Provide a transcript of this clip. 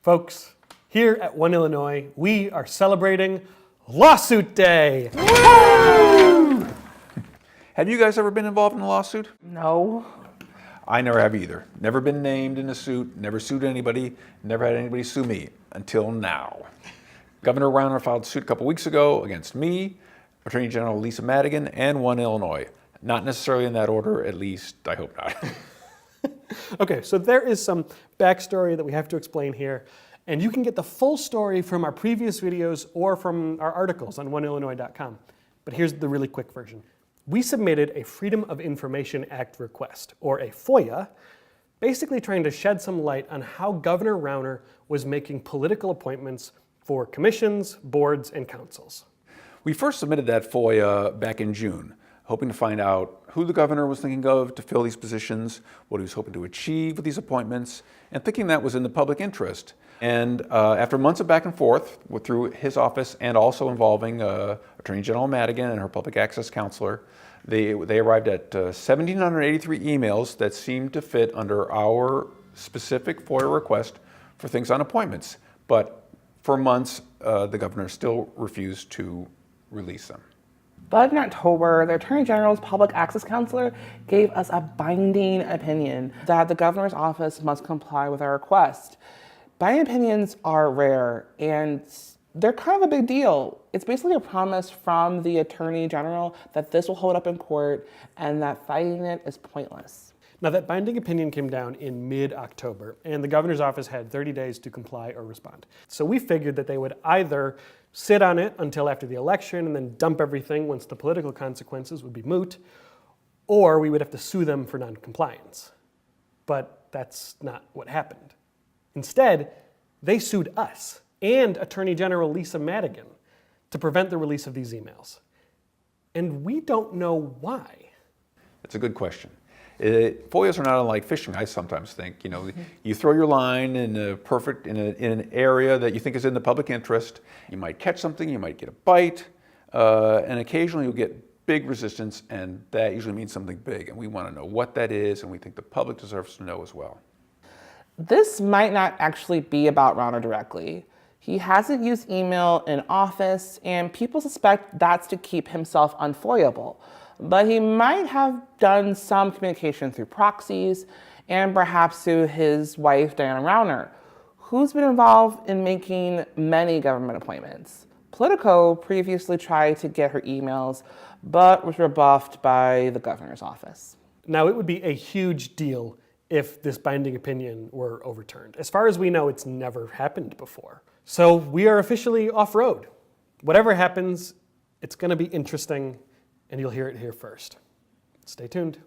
Folks, here at One Illinois, we are celebrating Lawsuit Day. Woo! Have you guys ever been involved in a lawsuit? No. I never have either. Never been named in a suit, never sued anybody, never had anybody sue me until now. Governor Rauner filed a suit a couple weeks ago against me, Attorney General Lisa Madigan, and One Illinois. Not necessarily in that order, at least I hope not. Okay, so there is some backstory that we have to explain here, and you can get the full story from our previous videos or from our articles on oneillinois.com. But here's the really quick version. We submitted a Freedom of Information Act request, or a FOIA, basically trying to shed some light on how Governor Rauner was making political appointments for commissions, boards, and councils. We first submitted that FOIA back in June, hoping to find out who the governor was thinking of to fill these positions, what he was hoping to achieve with these appointments, and thinking that was in the public interest. And after months of back and forth through his office and also involving Attorney General Madigan and her public access counselor, they arrived at 1,783 emails that seemed to fit under our specific FOIA request for things on appointments. But for months, the governor still refused to release them. But in October, the Attorney General's public access counselor gave us a binding opinion that the governor's office must comply with our request. Binding opinions are rare, and they're kind of a big deal. It's basically a promise from the Attorney General that this will hold up in court and that fighting it is pointless. Now, that binding opinion came down in mid-October, and the governor's office had 30 days to comply or respond. So we figured that they would either sit on it until after the election and then dump everything once the political consequences would be moot, or we would have to sue them for non-compliance. But that's not what happened. Instead, they sued us and Attorney General Lisa Madigan to prevent the release of these emails. And we don't know why. That's a good question. FOIAs are not unlike fishing, I sometimes think. You know, you throw your line in an area that you think is in the public interest. You might catch something, you might get a bite, and occasionally you'll get big resistance, and that usually means something big. And we want to know what that is, and we think the public deserves to know as well. This might not actually be about Rauner directly. He hasn't used email in office, and people suspect that's to keep himself unfoyable. But he might have done some communication through proxies and perhaps through his wife, Diana Rauner, who's been involved in making many government appointments. Politico previously tried to get her emails, but was rebuffed by the governor's office. Now, it would be a huge deal if this binding opinion were overturned. As far as we know, it's never happened before. So we are officially off-road. Whatever happens, it's going to be interesting, and you'll hear it here first. Stay tuned.